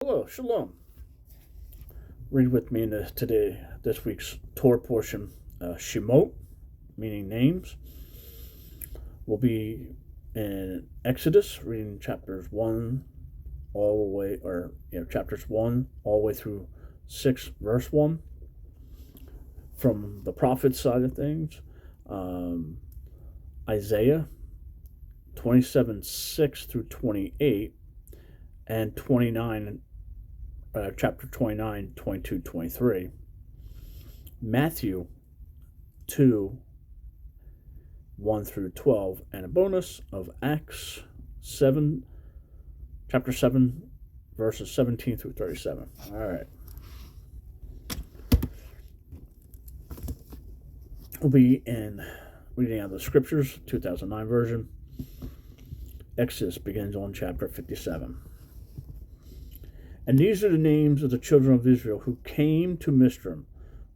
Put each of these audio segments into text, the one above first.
Hello, shalom. Read with me in this week's Torah portion. Shemot, meaning names, will be in Exodus, reading chapters 1 all the way through 6, verse 1. From the prophet side of things, Isaiah 27:6 through 28, and chapter 29, 22, 23. Matthew 2, 1 through 12, and a bonus of Acts 7, chapter 7, verses 17 through 37. All right. We'll be in reading out of the scriptures, 2009 version. Exodus begins on chapter 57. And these are the names of the children of Israel who came to Mizraim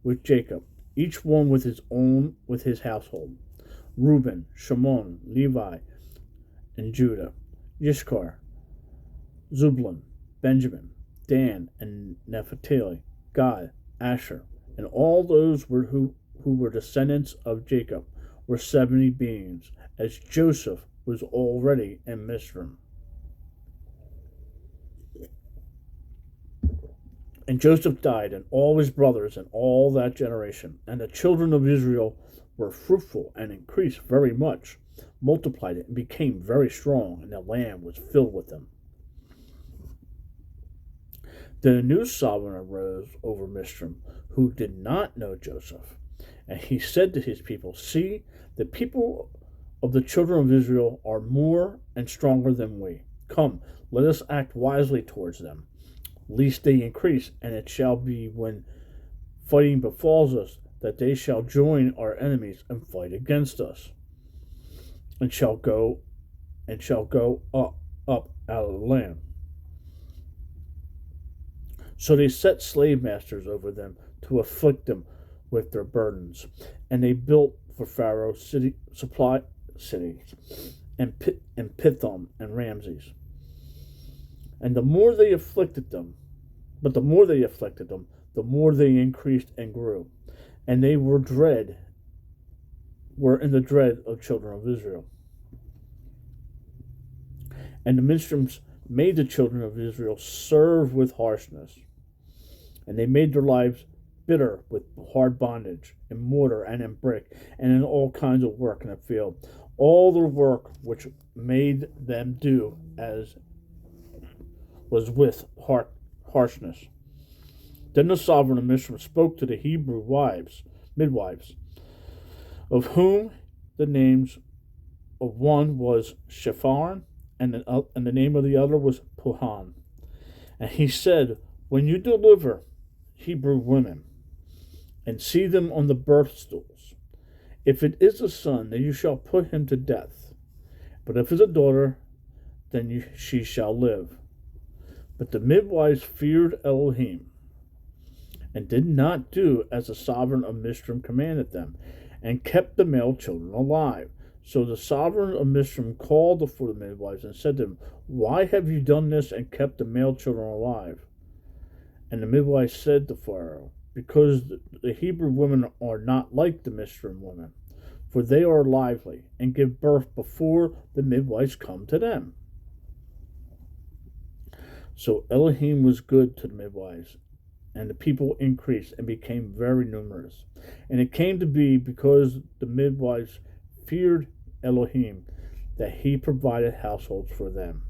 with Jacob, each one with his household: Reuben, Shimon, Levi, and Judah, Yishkar, Zebulun, Benjamin, Dan, and Naphtali, Gad, Asher, and all those who were descendants of Jacob were 70 beings, as Joseph was already in Mizraim. And Joseph died, and all his brothers, and all that generation. And the children of Israel were fruitful and increased very much, multiplied it, and became very strong, and the land was filled with them. Then a new sovereign arose over Mizraim, who did not know Joseph. And he said to his people, "See, the people of the children of Israel are more and stronger than we. Come, let us act wisely towards them, lest they increase, and it shall be when fighting befalls us that they shall join our enemies and fight against us, and shall go up out of the land." So they set slave masters over them to afflict them with their burdens, and they built for Pharaoh supply cities, and Pithom and Ramses. And the more they afflicted them, the more they increased and grew, and they were in the dread of children of Israel. And the Mizraimites made the children of Israel serve with harshness, and they made their lives bitter with hard bondage, in mortar and in brick, and in all kinds of work in the field. All their work which made them do as was with harshness. Then the sovereign of Mizraim spoke to the Hebrew midwives, of whom the names of one was Shephan, and the name of the other was Puhan. And he said, "When you deliver Hebrew women, and see them on the birth stools, if it is a son, then you shall put him to death. But if it is a daughter, then she shall live." But the midwives feared Elohim, and did not do as the sovereign of Mizraim commanded them, and kept the male children alive. So the sovereign of Mizraim called for the midwives and said to them, "Why have you done this and kept the male children alive?" And the midwives said to Pharaoh, "Because the Hebrew women are not like the Mizraim women, for they are lively, and give birth before the midwives come to them." So Elohim was good to the midwives, and the people increased and became very numerous. And it came to be, because the midwives feared Elohim, that he provided households for them.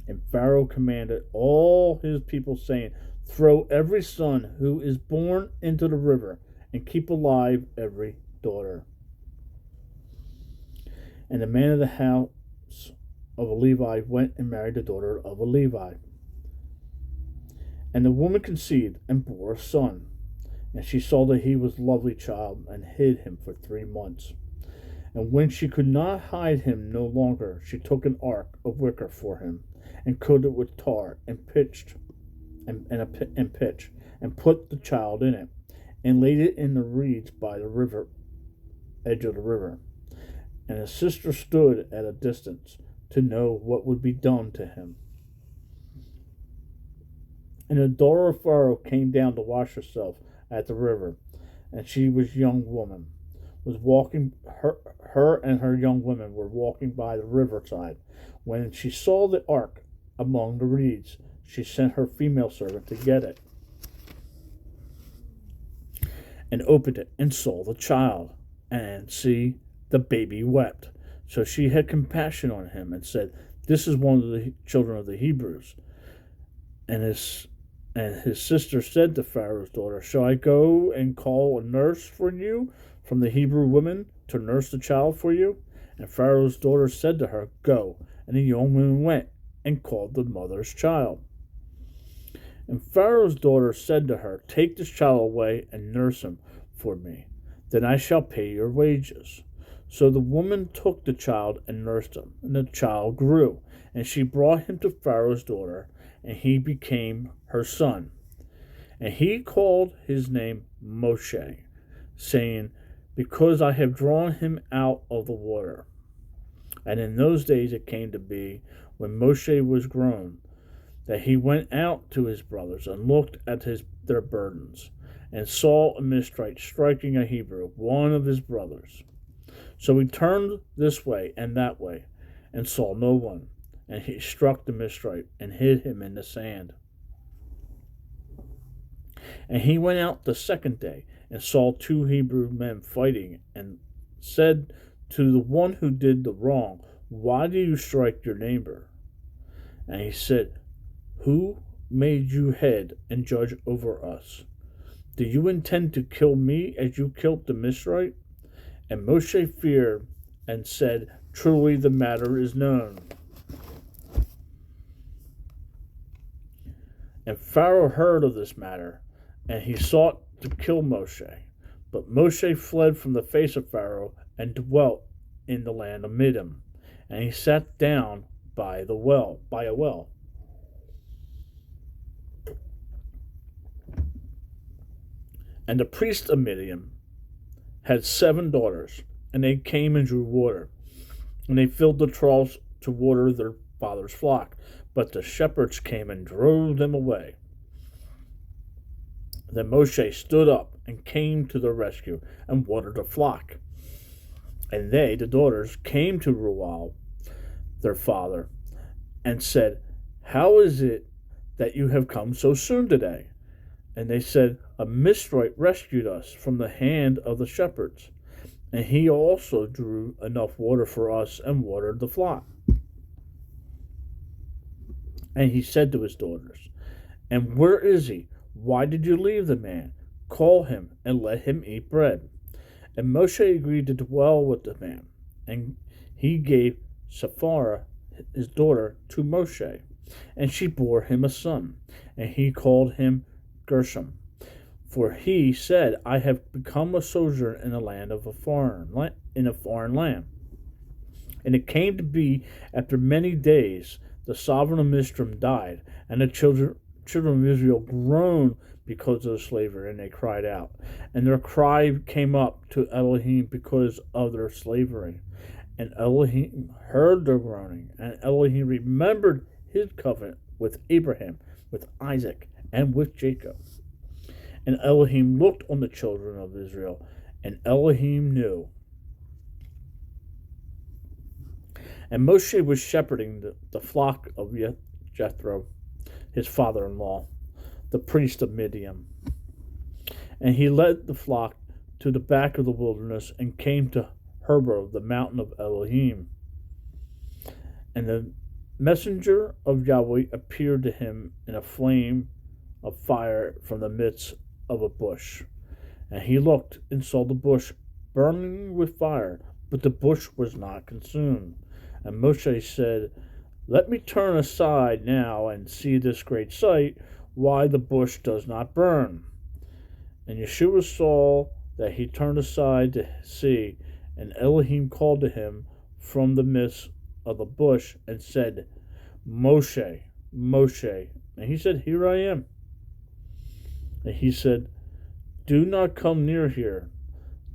And Pharaoh commanded all his people, saying, "Throw every son who is born into the river, and keep alive every daughter." And the man of the house of a Levi went and married the daughter of a Levi. And the woman conceived and bore a son. And she saw that he was a lovely child, and hid him for 3 months. And when she could not hide him no longer, she took an ark of wicker for him, and coated it with tar and pitch, and put the child in it, and laid it in the reeds by the edge of the river. And his sister stood at a distance to know what would be done to him. And the daughter of Pharaoh came down to wash herself at the river, and she was a young woman, was walking her and her young women were walking by the riverside. When she saw the ark among the reeds, she sent her female servant to get it, and opened it, and saw the child, and see, the baby wept. So she had compassion on him, and said, "This is one of the children of the Hebrews." And his sister said to Pharaoh's daughter, "Shall I go and call a nurse for you from the Hebrew women to nurse the child for you?" And Pharaoh's daughter said to her, "Go." And the young woman went and called the mother's child. And Pharaoh's daughter said to her, "Take this child away and nurse him for me. Then I shall pay your wages." So the woman took the child and nursed him, and the child grew. And she brought him to Pharaoh's daughter, and he became her son. And he called his name Moshe, saying, "Because I have drawn him out of the water." And in those days it came to be, when Moshe was grown, that he went out to his brothers and looked at their burdens, and saw a Mitzrayite striking a Hebrew, one of his brothers. So he turned this way and that way, and saw no one. And he struck the Mitzrayite and hid him in the sand. And he went out the second day and saw two Hebrew men fighting, and said to the one who did the wrong, "Why do you strike your neighbor?" And he said, "Who made you head and judge over us? Do you intend to kill me as you killed the Mitzrayite?" And Moshe feared and said, "Truly the matter is known." And Pharaoh heard of this matter, and he sought to kill Moshe. But Moshe fled from the face of Pharaoh and dwelt in the land of Midian. And he sat down by a well. And the priest of Midian had 7 daughters, and they came and drew water, and they filled the troughs to water their father's flock. But the shepherds came and drove them away. Then Moshe stood up and came to their rescue and watered the flock. And they, the daughters, came to Reuel, their father, and said, "How is it that you have come so soon today?" And they said, "A Mitzrayite rescued us from the hand of the shepherds, and he also drew enough water for us and watered the flock." And he said to his daughters, "And where is he? Why did you leave the man? Call him and let him eat bread." And Moshe agreed to dwell with the man, and he gave Sephora, his daughter, to Moshe, and she bore him a son, and he called him Gershom. For he said, "I have become a sojourner in a land of a foreign land." And it came to be, after many days, the sovereign of Mizraim died, and the children of Israel groaned because of the slavery, and they cried out. And their cry came up to Elohim because of their slavery. And Elohim heard their groaning, and Elohim remembered his covenant with Abraham, with Isaac, and with Jacob. And Elohim looked on the children of Israel, and Elohim knew. And Moshe was shepherding the flock of Jethro, his father-in-law, the priest of Midian. And he led the flock to the back of the wilderness and came to Horeb, the mountain of Elohim. And the messenger of Yahweh appeared to him in a flame of fire from the midst of a bush. And he looked and saw the bush burning with fire, but the bush was not consumed. And Moshe said, "Let me turn aside now and see this great sight, why the bush does not burn." And Yeshua saw that he turned aside to see, and Elohim called to him from the midst of the bush and said, "Moshe, Moshe." And he said, "Here I am." And he said, "Do not come near here.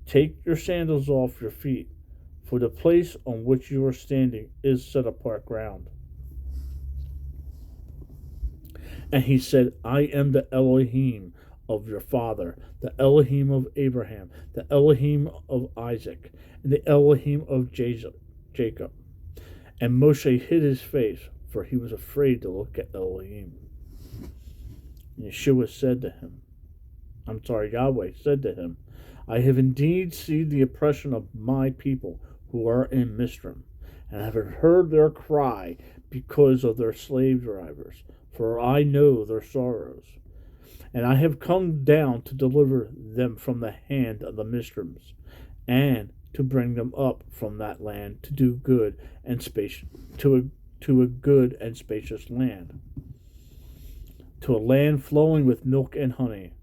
Take your sandals off your feet, for the place on which you are standing is set apart ground." And he said, I am the Elohim of your father, the Elohim of Abraham, the Elohim of Isaac, and the Elohim of Jacob. And Moshe hid his face, for he was afraid to look at Elohim. And Yahweh said to him, I have indeed seen the oppression of my people who are in Mizraim, and have heard their cry because of their slave drivers, for I know their sorrows. And I have come down to deliver them from the hand of the Mizraims, and to bring them up from that land to do good and spacious to a good and spacious land, to a land flowing with milk and honey,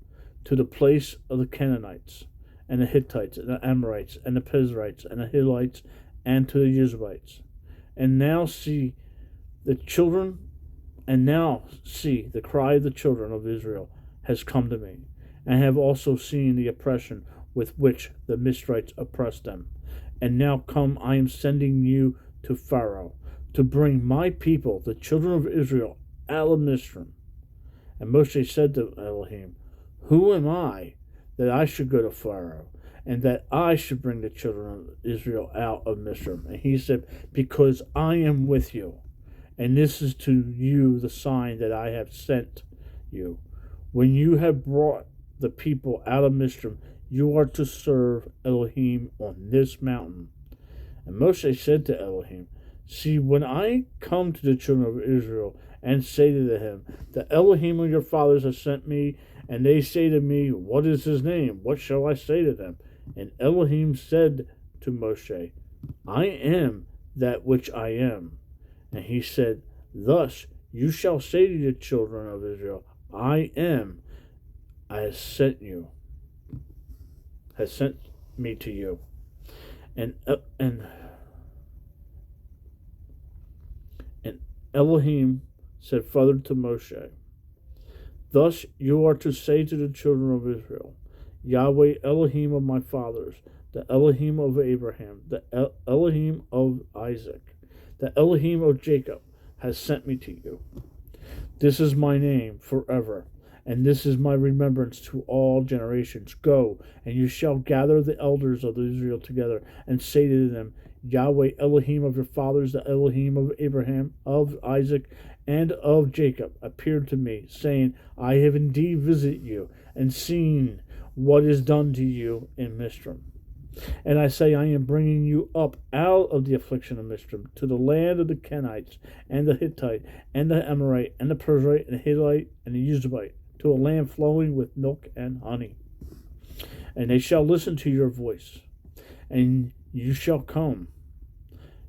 to the place of the Canaanites, and the Hittites, and the Amorites, and the Perizzites, and the Hittites, and to the Jebusites. And now see the cry of the children of Israel has come to me, and have also seen the oppression with which the Mizraites oppressed them. And now come, I am sending you to Pharaoh, to bring my people, the children of Israel, out of Mizraim. And Moshe said to Elohim, Who am I, that I should go to Pharaoh, and that I should bring the children of Israel out of Mizraim? And he said, Because I am with you, and this is to you the sign that I have sent you. When you have brought the people out of Mizraim, you are to serve Elohim on this mountain. And Moshe said to Elohim, See, when I come to the children of Israel and say to them, The Elohim of your fathers has sent me, and they say to me, What is his name? What shall I say to them? And Elohim said to Moshe, I am that which I am. And he said, Thus you shall say to the children of Israel, I am, has sent me to you. And Elohim said further to Moshe, Thus you are to say to the children of Israel, Yahweh Elohim of my fathers, the Elohim of Abraham, the Elohim of Isaac, the Elohim of Jacob, has sent me to you. This is my name forever, and this is my remembrance to all generations. Go, and you shall gather the elders of Israel together, and say to them, Yahweh Elohim of your fathers, the Elohim of Abraham, of Isaac, and of Jacob, appeared to me, saying, I have indeed visited you, and seen what is done to you in Mizraim. And I say, I am bringing you up out of the affliction of Mizraim, to the land of the Canaanites, and the Hittite, and the Amorite, and the Perizzite, and the Hittite, and the Jebusite, to a land flowing with milk and honey. And they shall listen to your voice, and you shall come,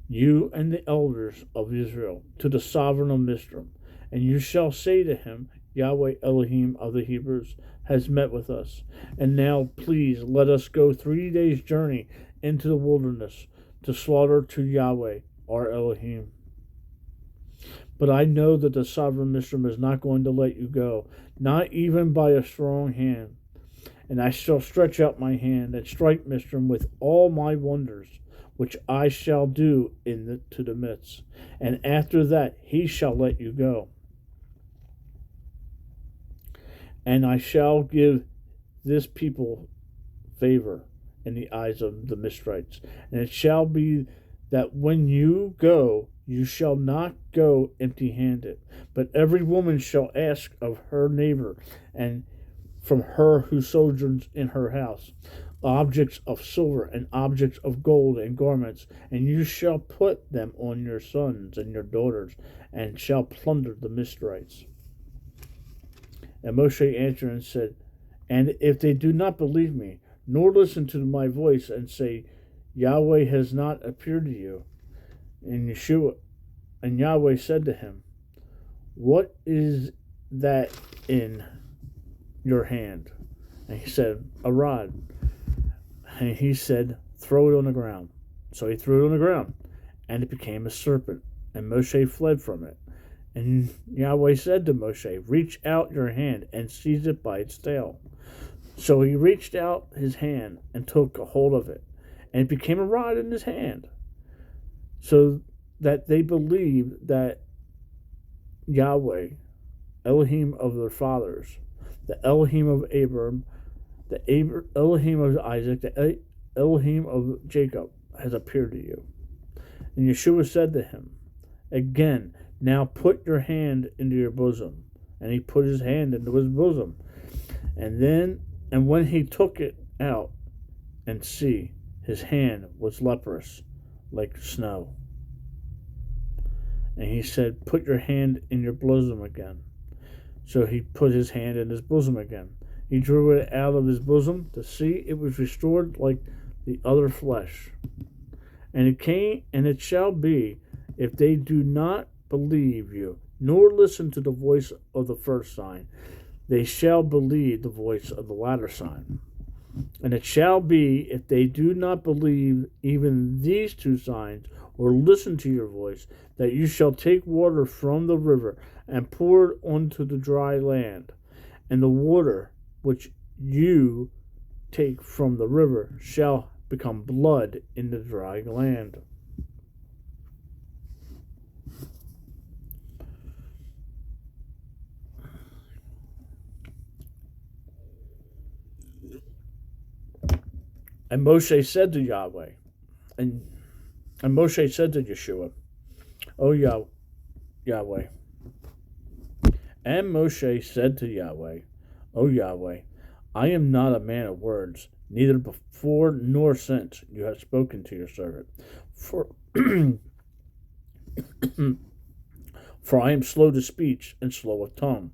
you and the elders of Israel, to the sovereign of Mizraim, and you shall say to him, Yahweh Elohim of the Hebrews has met with us. And now please let us go 3 days' journey into the wilderness to slaughter to Yahweh our Elohim. But I know that the sovereign Mizraim is not going to let you go, not even by a strong hand. And I shall stretch out my hand and strike Mizraim with all my wonders, which I shall do to the midst. And after that he shall let you go. And I shall give this people favor in the eyes of the Mizraites. And it shall be that when you go, you shall not go empty-handed, but every woman shall ask of her neighbor, and from her who sojourns in her house, objects of silver and objects of gold and garments, and you shall put them on your sons and your daughters, and shall plunder the Mizraites. And Moshe answered and said, And if they do not believe me, nor listen to my voice, and say, Yahweh has not appeared to you, and Yahweh said to him, What is that in your hand? And he said, A rod. And he said, Throw it on the ground. So he threw it on the ground, and it became a serpent, and Moshe fled from it. And Yahweh said to Moshe, Reach out your hand and seize it by its tail. So he reached out his hand and took a hold of it, and it became a rod in his hand, so that they believed that Yahweh Elohim of their fathers, the Elohim of Abram, the Elohim of Isaac, the Elohim of Jacob has appeared to you. And Yeshua said to him, again, now put your hand into your bosom. And he put his hand into his bosom. And when he took it out, and see, his hand was leprous, like snow. And he said, put your hand in your bosom again. So he put his hand in his bosom again. He drew it out of his bosom to see it was restored like the other flesh. And it shall be, if they do not believe you, nor listen to the voice of the first sign, they shall believe the voice of the latter sign. And it shall be, if they do not believe even these two signs, or listen to your voice, that you shall take water from the river, and pour it onto the dry land. And the water which you take from the river shall become blood in the dry land. And Moshe said to Yahweh, and Moshe said to Yeshua, O Yahweh. And Moshe said to Yahweh, O Yahweh, I am not a man of words, neither before nor since you have spoken to your servant. For I am slow to speech and slow of tongue.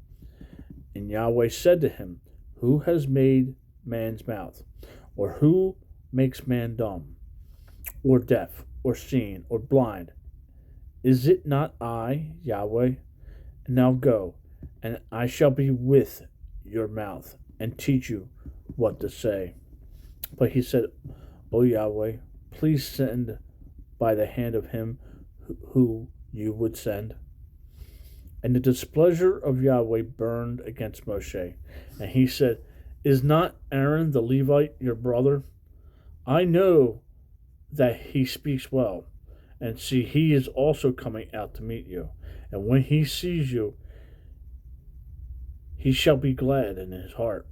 And Yahweh said to him, who has made man's mouth? Or who makes man dumb, or deaf, or seen, or blind? Is it not I, Yahweh? And now go, and I shall be with your mouth, and teach you what to say. But he said, O Yahweh, please send by the hand of him who you would send. And the displeasure of Yahweh burned against Moshe. And he said, is not Aaron the Levite your brother? I know that he speaks well. And see, he is also coming out to meet you. And when he sees you, he shall be glad in his heart.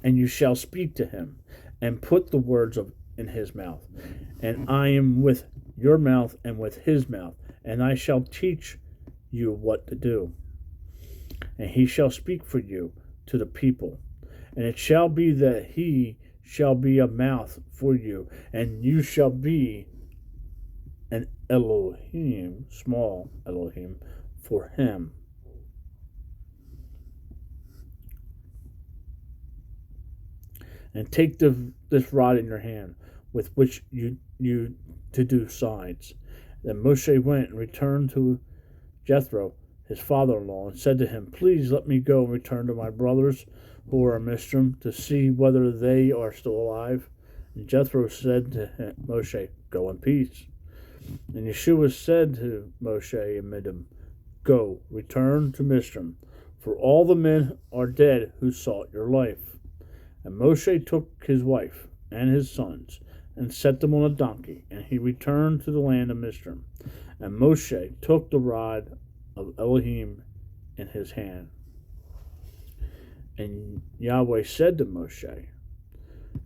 And you shall speak to him, and put the words in his mouth. And I am with your mouth and with his mouth, and I shall teach you what to do. And he shall speak for you to the people. And it shall be that he shall be a mouth for you, and you shall be an Elohim, small Elohim, for him. And take this rod in your hand, with which you to do signs. Then Moshe went and returned to Jethro, his father-in-law, and said to him, please let me go and return to my brothers who are in Mizraim, to see whether they are still alive. And Jethro said to Moshe, go in peace. And Yeshua said to Moshe and Midian, go, return to Mizraim, for all the men are dead who sought your life. And Moshe took his wife and his sons, and set them on a donkey, and he returned to the land of Mizraim. And Moshe took the rod of Elohim in his hand. And Yahweh said to Moshe,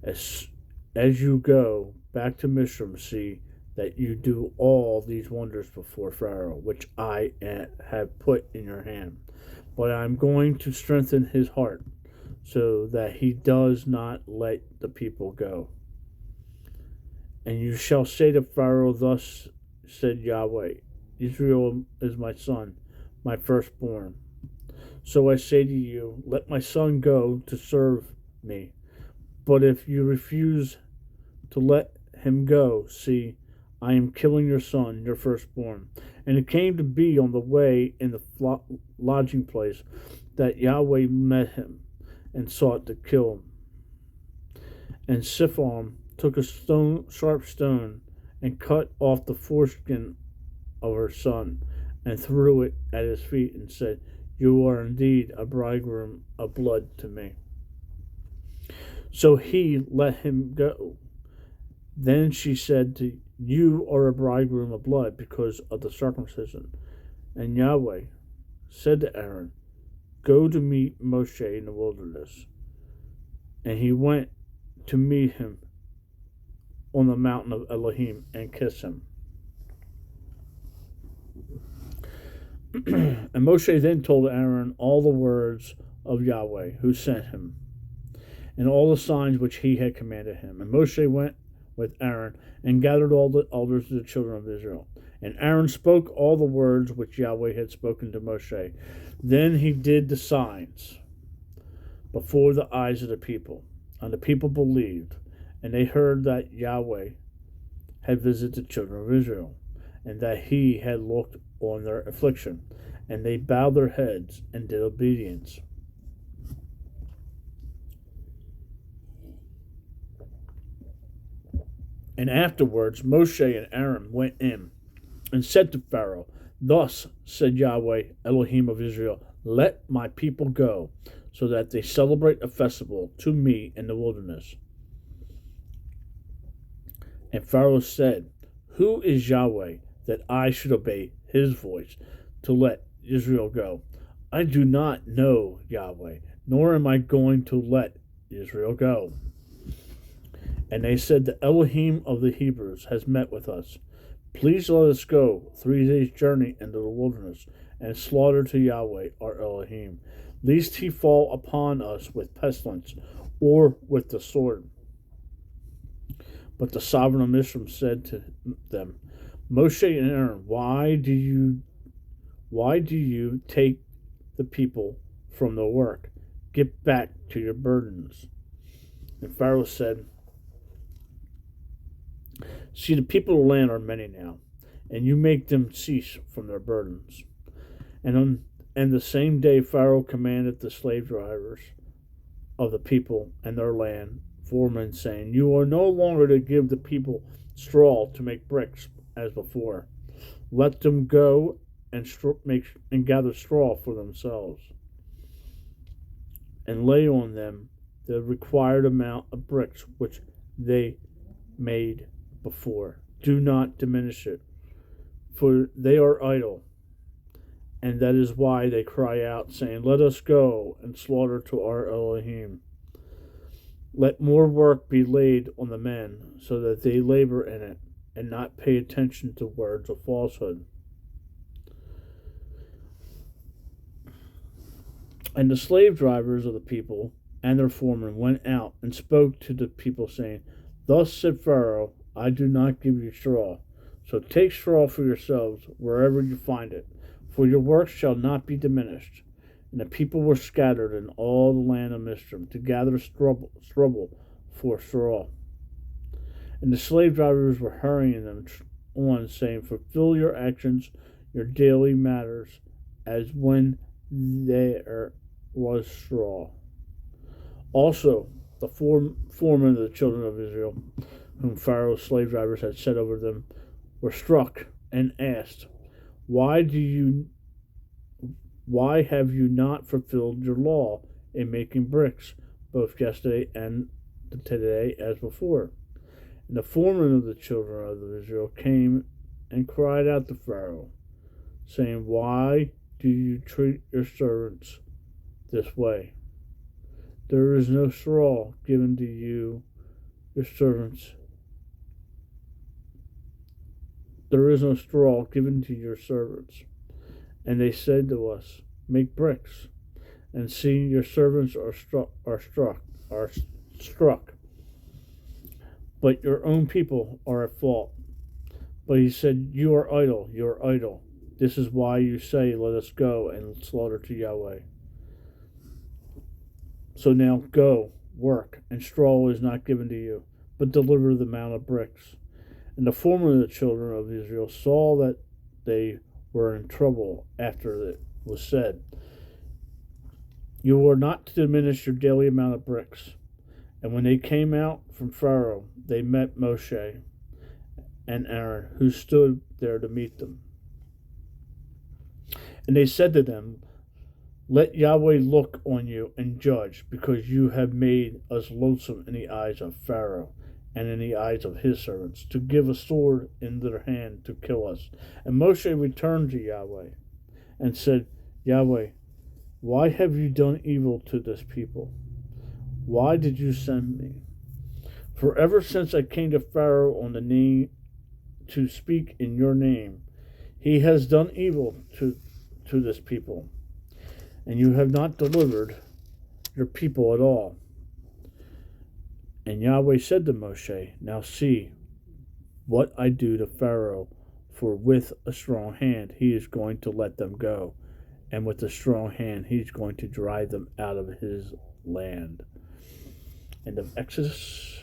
as you go back to Mizraim, see that you do all these wonders before Pharaoh, which I have put in your hand. But I am going to strengthen his heart, so that he does not let the people go. And you shall say to Pharaoh, thus said Yahweh, Israel is my son, my firstborn. So I say to you, let my son go to serve me. But if you refuse to let him go, see, I am killing your son, your firstborn. And it came to be on the way in the lodging place that Yahweh met him and sought to kill him. And Siphon took a sharp stone, and cut off the foreskin of her son, and threw it at his feet, and said, you are indeed a bridegroom of blood to me. So he let him go. Then she said, you are a bridegroom of blood because of the circumcision. And Yahweh said to Aaron, "Go to meet Moshe in the wilderness." And he went to meet him on the mountain of Elohim and kiss him. And Moshe then told Aaron all the words of Yahweh, who sent him, and all the signs which he had commanded him. And Moshe went with Aaron and gathered all the elders of the children of Israel. And Aaron spoke all the words which Yahweh had spoken to Moshe. Then he did the signs before the eyes of the people, and the people believed. And they heard that Yahweh had visited the children of Israel, and that he had looked on their affliction. And they bowed their heads and did obedience. And afterwards Moshe and Aaron went in and said to Pharaoh, "Thus said Yahweh, Elohim of Israel, let my people go, so that they celebrate a festival to me in the wilderness." And Pharaoh said, "Who is Yahweh, that I should obey his voice to let Israel go? I do not know Yahweh, nor am I going to let Israel go." And they said, "The Elohim of the Hebrews has met with us. Please let us go 3 days' journey into the wilderness and slaughter to Yahweh our Elohim, lest he fall upon us with pestilence or with the sword." But the sovereign of Mizraim said to them, "Moshe and Aaron, why do you take the people from their work? Get back to your burdens." And Pharaoh said, "See, the people of the land are many now, and you make them cease from their burdens." And the same day Pharaoh commanded the slave drivers of the people and their land foremen, saying, "You are no longer to give the people straw to make bricks as before. Let them go and gather straw for themselves, and lay on them the required amount of bricks which they made before. Do not diminish it, for they are idle, and that is why they cry out, saying, 'Let us go and slaughter to our Elohim.' Let more work be laid on the men, so that they labor in it, and not pay attention to words of falsehood." And the slave drivers of the people and their foremen went out and spoke to the people, saying, "Thus said Pharaoh, I do not give you straw. So take straw for yourselves wherever you find it, for your work shall not be diminished." And the people were scattered in all the land of Mizraim to gather stubble for straw. And the slave drivers were hurrying them on, saying, "Fulfill your actions, your daily matters, as when there was straw." Also, the foremen of the children of Israel, whom Pharaoh's slave drivers had set over them, were struck and asked, Why have you not fulfilled your law in making bricks, both yesterday and today as before?" And the foreman of the children of Israel came and cried out to Pharaoh, saying, "Why do you treat your servants this way? There is no straw given to you, your servants. There is no straw given to your servants." And they said to us, "Make bricks." And see, your servants are struck. But your own people are at fault. But he said, "You are idle, you are idle. This is why you say, 'Let us go and slaughter to Yahweh.' So now go, work, and straw is not given to you, but deliver the amount of bricks." And the foreman of the children of Israel saw that they were in trouble after it was said, "You are not to diminish your daily amount of bricks." And when they came out from Pharaoh, they met Moshe and Aaron, who stood there to meet them. And they said to them, "Let Yahweh look on you and judge, because you have made us loathsome in the eyes of Pharaoh and in the eyes of his servants, to give a sword in their hand to kill us." And Moshe returned to Yahweh and said, Yahweh, why have you done evil to this people? Why did you send me? For ever since I came to Pharaoh on the name to speak in your name, he has done evil to this people, and you have not delivered your people at all. And Yahweh said to Moshe, now see what I do to Pharaoh, for with a strong hand he is going to let them go, and with a strong hand he's going to drive them out of his land. End of Exodus.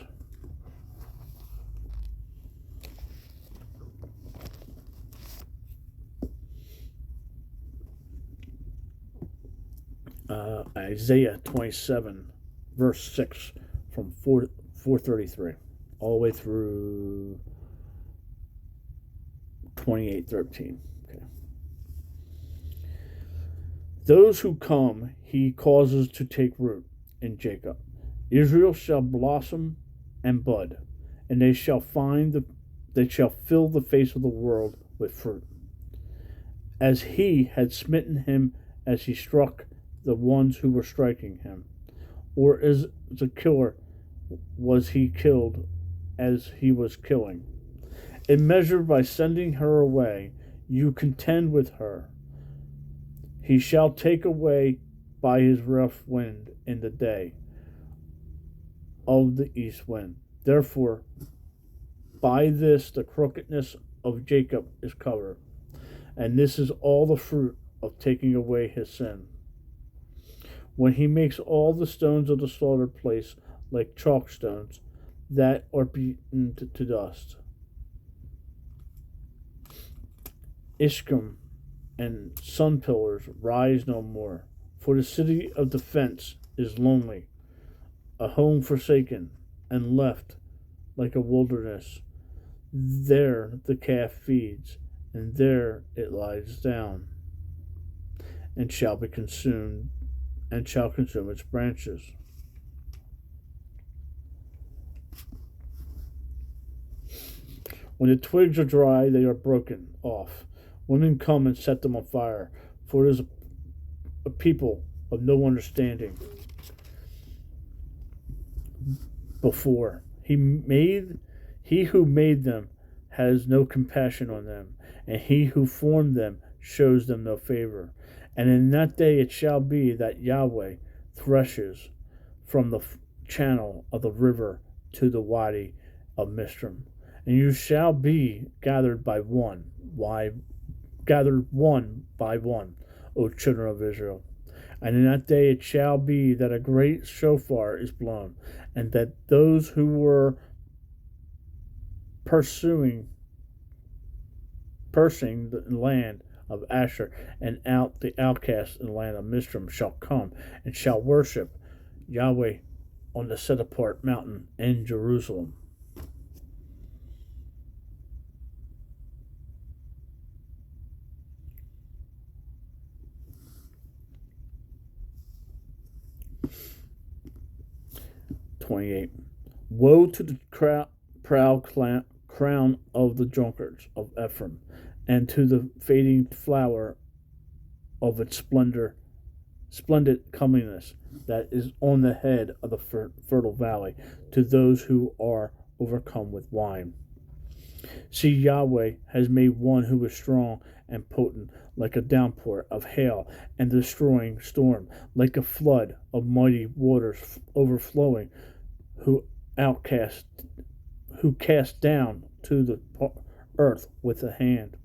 Isaiah 27, verse 6 from 433, all the way through 28:13. Okay. Those who come he causes to take root in Jacob. Israel shall blossom and bud, and they shall fill the face of the world with fruit. As he had smitten him as he struck the ones who were striking him, or as a killer was he killed as he was killing. In measure by sending her away, you contend with her. He shall take away by his rough wind in the day of the east wind. Therefore, by this the crookedness of Jacob is covered, and this is all the fruit of taking away his sin. When he makes all the stones of the slaughtered place like chalk stones that are beaten to dust. Ishkim and sun pillars rise no more, for the city of defense is lonely, a home forsaken and left like a wilderness. There the calf feeds, and there it lies down, and shall be consumed, and shall consume its branches. When the twigs are dry, they are broken off. Women come and set them on fire, for it is a people of no understanding. Before he who made them has no compassion on them, and he who formed them shows them no favor. And in that day it shall be that Yahweh threshes from the channel of the river to the wadi of Mistram, and you shall be gathered one by one, O children of Israel. And in that day it shall be that a great shofar is blown, and that those who were pursing the land of Asher and out the outcasts in the land of Mistram shall come and shall worship Yahweh on the set apart mountain in Jerusalem. Woe to the proud crown of the drunkards of Ephraim, and to the fading flower of its splendid comeliness that is on the head of the fertile valley, to those who are overcome with wine. See, Yahweh has made one who is strong and potent, like a downpour of hail and destroying storm, like a flood of mighty waters overflowing, who cast down to the earth with a hand.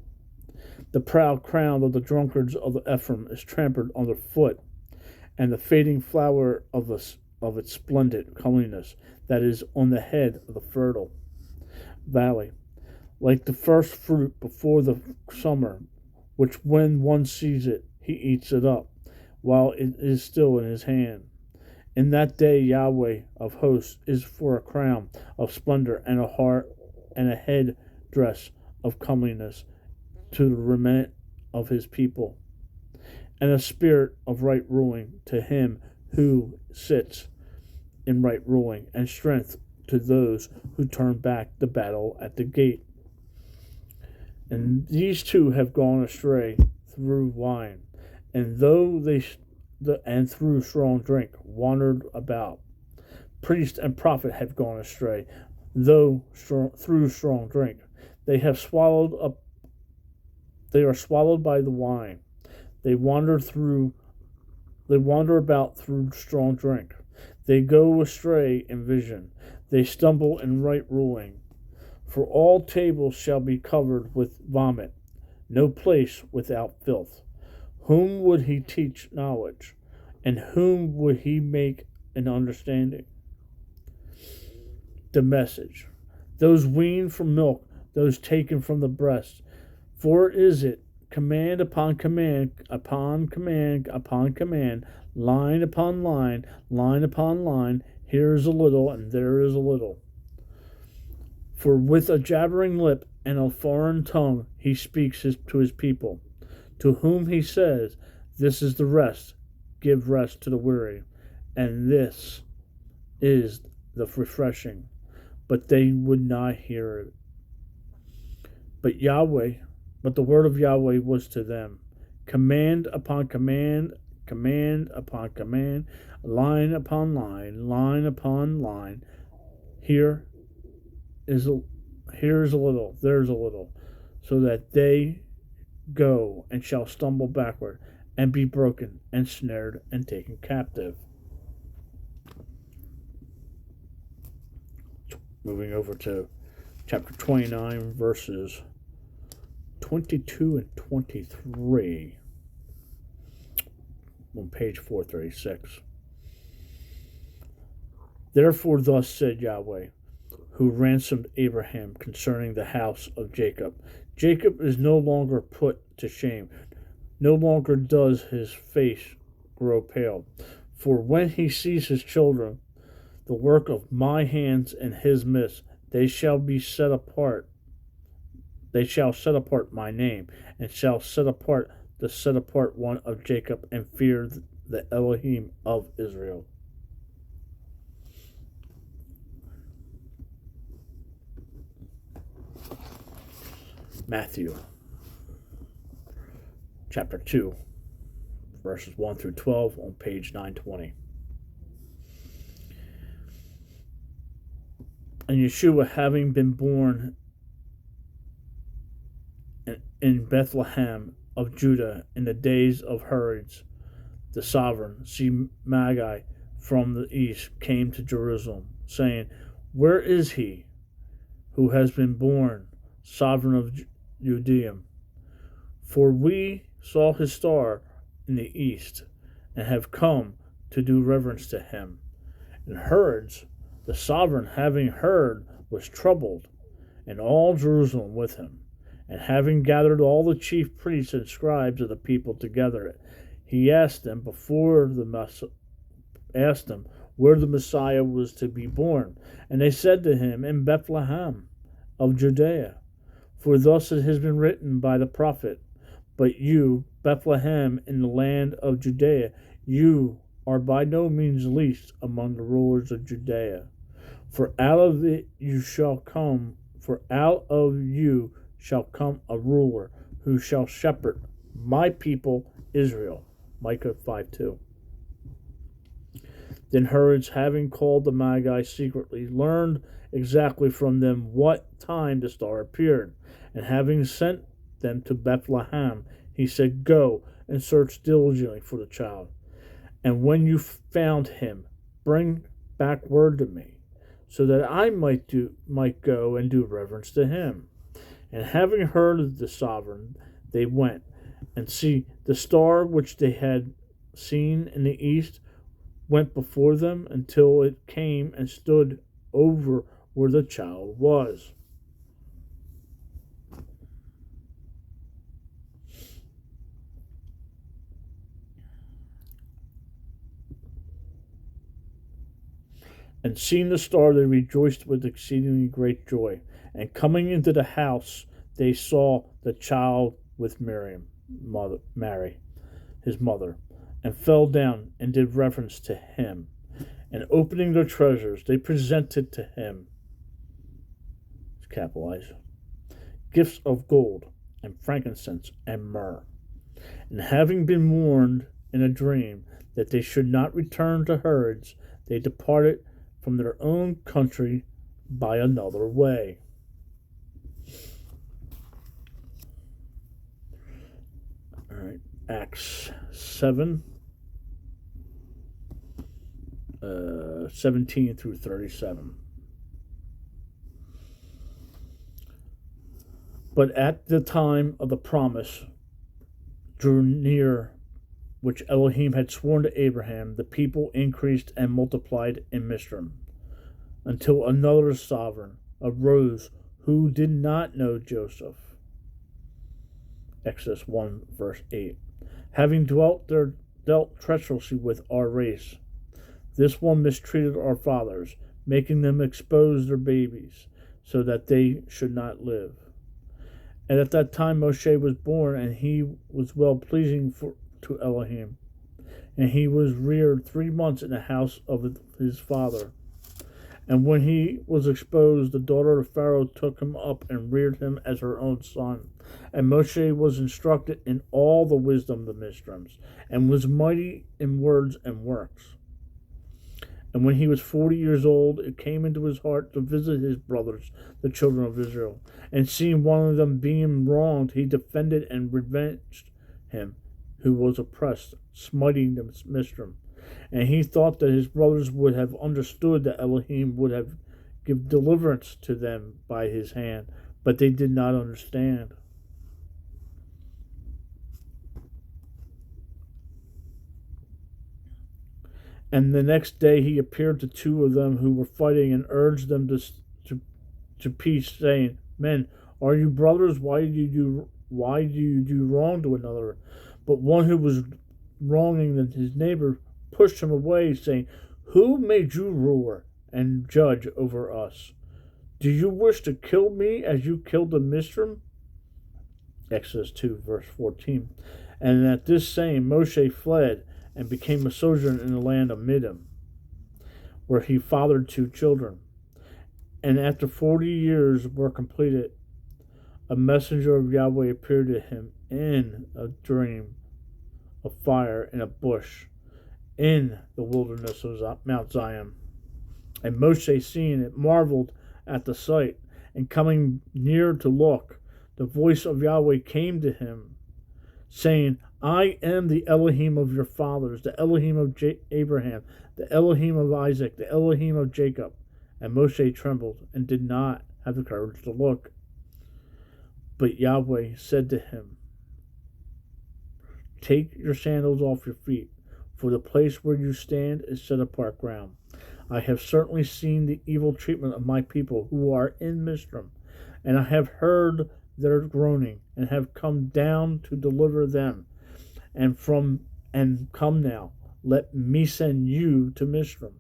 The proud crown of the drunkards of Ephraim is trampled underfoot, and the fading flower of its splendid comeliness that is on the head of the fertile valley, like the first fruit before the summer, which when one sees it, he eats it up, while it is still in his hand. In that day Yahweh of hosts is for a crown of splendor and a heart and a head dress of comeliness to the remnant of his people, and a spirit of right ruling to him who sits in right ruling, and strength to those who turn back the battle at the gate. And these two have gone astray through wine, and and through strong drink wandered about. Priest and prophet have gone astray, through strong drink. They have swallowed up. They are swallowed by the wine. They wander through. They wander about through strong drink. They go astray in vision. They stumble in right ruling. For all tables shall be covered with vomit, no place without filth. Whom would he teach knowledge? And whom would he make an understanding? The message. Those weaned from milk, those taken from the breast. For is it command upon command, upon command, upon command, line upon line, line upon line, here is a little and there is a little. For with a jabbering lip and a foreign tongue he speaks to his people, to whom he says, this is the rest, give rest to the weary, and this is the refreshing. But they would not hear it. But the word of Yahweh was to them, command upon command, command upon command, line upon line, line upon line. Here is a little, there's a little, so that they go and shall stumble backward and be broken and snared and taken captive. Moving over to chapter 29, verses 22 and 23 on page 436. Therefore thus said Yahweh, who ransomed Abraham concerning the house of Jacob. Jacob is no longer put to shame, no longer does his face grow pale. For when he sees his children, the work of my hands in his midst, they shall be set apart. They shall set apart my name, and shall set apart the set apart one of Jacob, and fear the Elohim of Israel. Matthew chapter 2, verses 1 through 12 on page 920. And Yeshua, having been born in Bethlehem of Judah in the days of Herod the sovereign, see Magi from the east came to Jerusalem, saying, where is he who has been born sovereign of Judea? For we saw his star in the east, and have come to do reverence to him. And Herod the sovereign, having heard, was troubled, and all Jerusalem with him. And having gathered all the chief priests and scribes of the people together, he asked them where the Messiah was to be born. And they said to him, in Bethlehem of Judea. For thus it has been written by the prophet, but you, Bethlehem, in the land of Judea, you are by no means least among the rulers of Judea. For out of you shall come a ruler who shall shepherd my people Israel. Micah 5:2. Then Herod, having called the Magi secretly, learned exactly from them what time the star appeared. And having sent them to Bethlehem, he said, go and search diligently for the child. And when you found him, bring back word to me, so that I might go and do reverence to him. And having heard of the sovereign, they went, and see, the star which they had seen in the east went before them until it came and stood over where the child was. And seeing the star, they rejoiced with exceedingly great joy. And coming into the house, they saw the child with Mary, his mother, and fell down and did reverence to him. And opening their treasures, they presented to him, capitalized, gifts of gold and frankincense and myrrh. And having been warned in a dream that they should not return to herds, they departed from their own country by another way. All right, Acts 7, 17 through 37. But at the time of the promise drew near, which Elohim had sworn to Abraham, the people increased and multiplied in Mizraim, until another sovereign arose who did not know Joseph. Exodus 1, verse 8. Having dealt treacherously with our race, this one mistreated our fathers, making them expose their babies, so that they should not live. And at that time Moshe was born, and he was well pleasing to Elohim. And he was reared 3 months in the house of his father. And when he was exposed, the daughter of Pharaoh took him up and reared him as her own son. And Moshe was instructed in all the wisdom of the Mizraims, and was mighty in words and works. And when he was 40 years old, it came into his heart to visit his brothers, the children of Israel. And seeing one of them being wronged, he defended and revenged him who was oppressed, smiting the Mizraim. And he thought that his brothers would have understood that Elohim would have given deliverance to them by his hand, but they did not understand. And the next day he appeared to 2 of them who were fighting, and urged them to peace, saying, Men, are you brothers? Why do you do wrong to another? But one who was wronging his neighbor pushed him away, saying, Who made you ruler and judge over us? Do you wish to kill me as you killed the Mizraim? Exodus 2, verse 14. And at this saying Moshe fled and became a sojourner in the land of Midian, where he fathered 2 children. And after 40 years were completed, a messenger of Yahweh appeared to him in a dream of fire in a bush in the wilderness of Mount Zion. And Moshe, seeing it, marveled at the sight, and coming near to look, the voice of Yahweh came to him, saying, I am the Elohim of your fathers, the Elohim of Abraham, the Elohim of Isaac, the Elohim of Jacob. And Moshe trembled and did not have the courage to look. But Yahweh said to him, Take your sandals off your feet, for the place where you stand is set apart ground. I have certainly seen the evil treatment of my people who are in Mizraim, and I have heard their groaning, and have come down to deliver them. And come now, let me send you to Mizraim.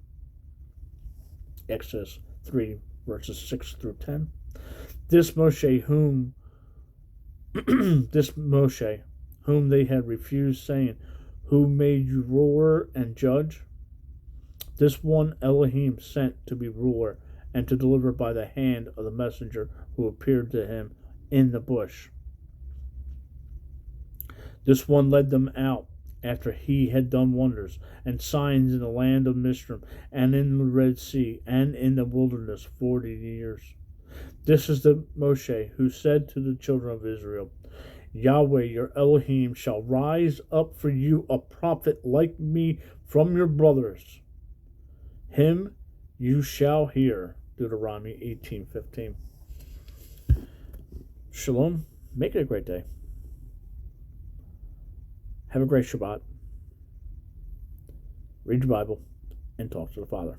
Exodus 3, verses 6 through 10. This Moshe whom they had refused, saying, Who made you ruler and judge? This one Elohim sent to be ruler and to deliver by the hand of the messenger who appeared to him in the bush. This one led them out after he had done wonders and signs in the land of Mizraim, and in the Red Sea, and in the wilderness 40 years. This is the Moshe who said to the children of Israel, Yahweh your Elohim shall rise up for you a prophet like me from your brothers. Him you shall hear. Deuteronomy 18:15. Shalom. Make it a great day. Have a great Shabbat. Read your Bible and talk to the Father.